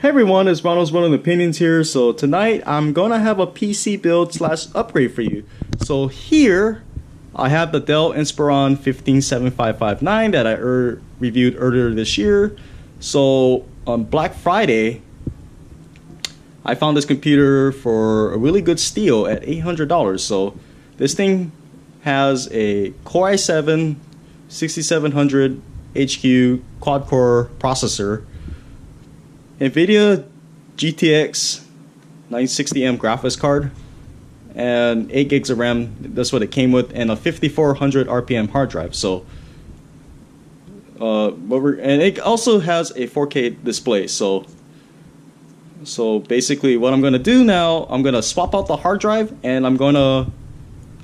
Hey everyone, it's Ronald's One of Opinions here. So tonight I'm gonna have a PC build / upgrade for you. So here I have the Dell Inspiron 157559 that I reviewed earlier this year. So on Black Friday I found this computer for a really good steal at $800. So this thing has a Core i7 6700 HQ quad-core processor, NVIDIA GTX 960M graphics card, and 8 gigs of RAM. That's what it came with, and a 5400 RPM hard drive. So, and it also has a 4K display. So basically, what I'm gonna do now, I'm gonna swap out the hard drive, and I'm gonna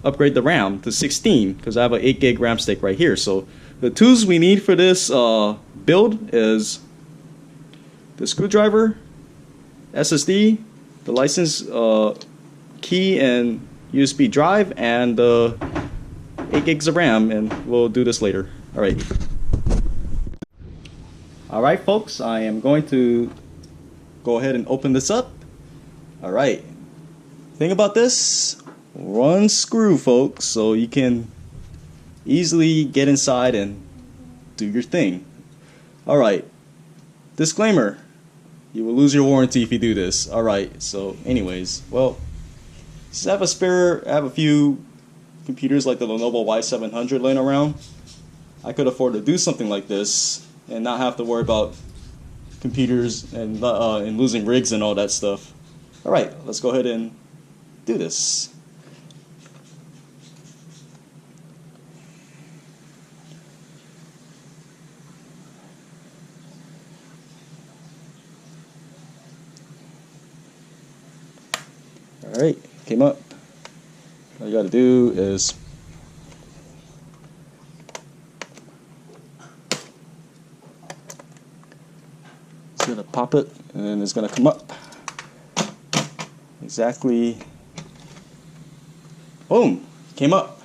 upgrade the RAM to 16 because I have an 8 gig RAM stick right here. So the tools we need for this build is the screwdriver, SSD, the license key and USB drive, and 8 gigs of RAM, and we'll do this later. Alright folks, I am going to go ahead and open this up. Alright, thing about this, one screw folks, so you can easily get inside and do your thing. Alright, disclaimer, you will lose your warranty if you do this. Alright, so anyways, well, since I have a few computers like the Lenovo Y700 laying around, I could afford to do something like this and not have to worry about computers and losing rigs and all that stuff. Alright, let's go ahead and do this. Alright, came up. All you gotta do is it's gonna pop it, and then it's gonna come up. Exactly. Boom! Came up.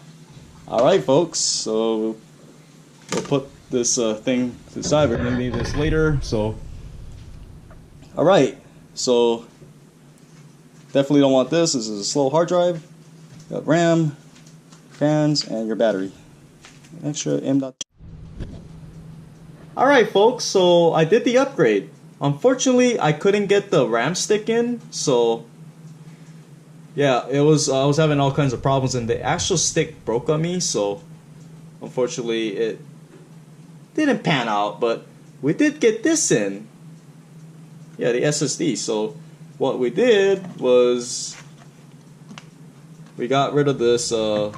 Alright folks, so we'll put this thing to the side. We're gonna need this later. So alright, so definitely don't want this. This is a slow hard drive. Got RAM, fans, and your battery. Extra M.2. Alright folks, so I did the upgrade. Unfortunately, I couldn't get the RAM stick in, so yeah, I was having all kinds of problems, and the actual stick broke on me, so unfortunately it didn't pan out, but we did get this in. Yeah, the SSD. So what we did was we got rid of this slow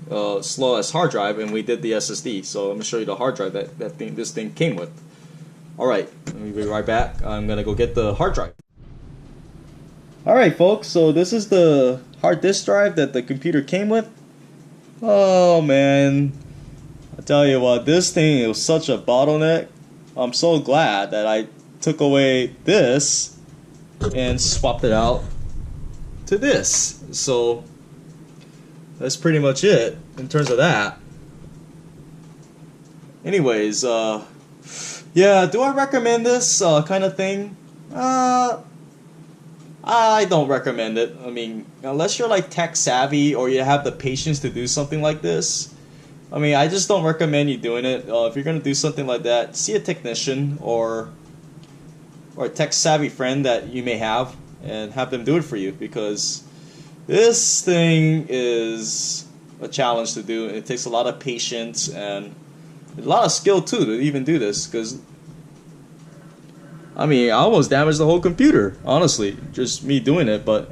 as hard drive, and we did the SSD. So let me show you the hard drive that this thing came with. Alright, let me be right back. I'm gonna go get the hard drive. Alright folks, so this is the hard disk drive that the computer came with. Oh man, I tell you what, this thing was such a bottleneck. I'm so glad that I took away this and swapped it out to this. So that's pretty much it in terms of that. Anyways, yeah, do I recommend this kind of thing? I don't recommend it. I mean, unless you're like tech savvy or you have the patience to do something like this, I mean, I just don't recommend you doing it. If you're gonna do something like that, see a technician or a tech savvy friend that you may have and have them do it for you, because this thing is a challenge to do. It takes a lot of patience and a lot of skill too to even do this, because I mean, I almost damaged the whole computer, honestly, just me doing it. But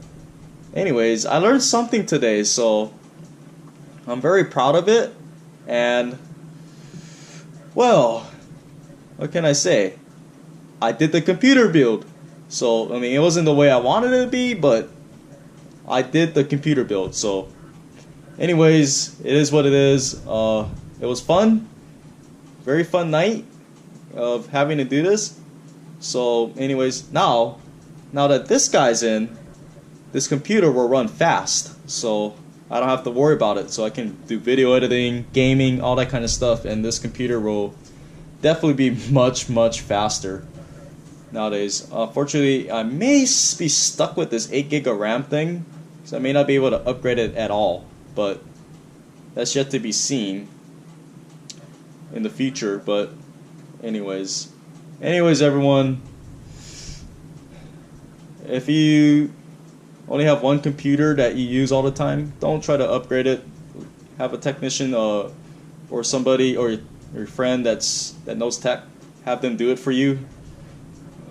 anyways, I learned something today, so I'm very proud of it. And well, what can I say? I did the computer build. So, I mean, it wasn't the way I wanted it to be, but I did the computer build. So, anyways, it is what it is. It was fun. Very fun night of having to do this. So, anyways, now that this guy's in, this computer will run fast. So, I don't have to worry about it. So, I can do video editing, gaming, all that kind of stuff. And this computer will definitely be much, much faster. nowadays. Unfortunately, I may be stuck with this 8 gig of RAM thing, so I may not be able to upgrade it at all, but that's yet to be seen in the future. But anyways everyone, if you only have one computer that you use all the time, don't try to upgrade it. Have a technician or somebody or your friend that knows tech, have them do it for you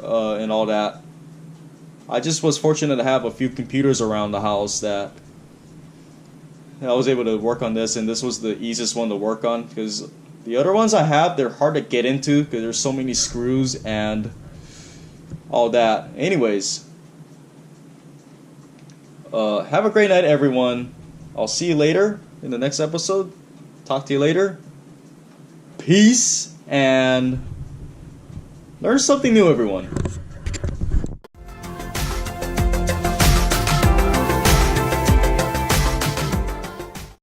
and all that. I just was fortunate to have a few computers around the house that I was able to work on this, and this was the easiest one to work on, because the other ones I have, they're hard to get into because there's so many screws and all that. Anyways, have a great night, everyone. I'll see you later in the next episode. Talk to you later. Peace, and learn something new, everyone.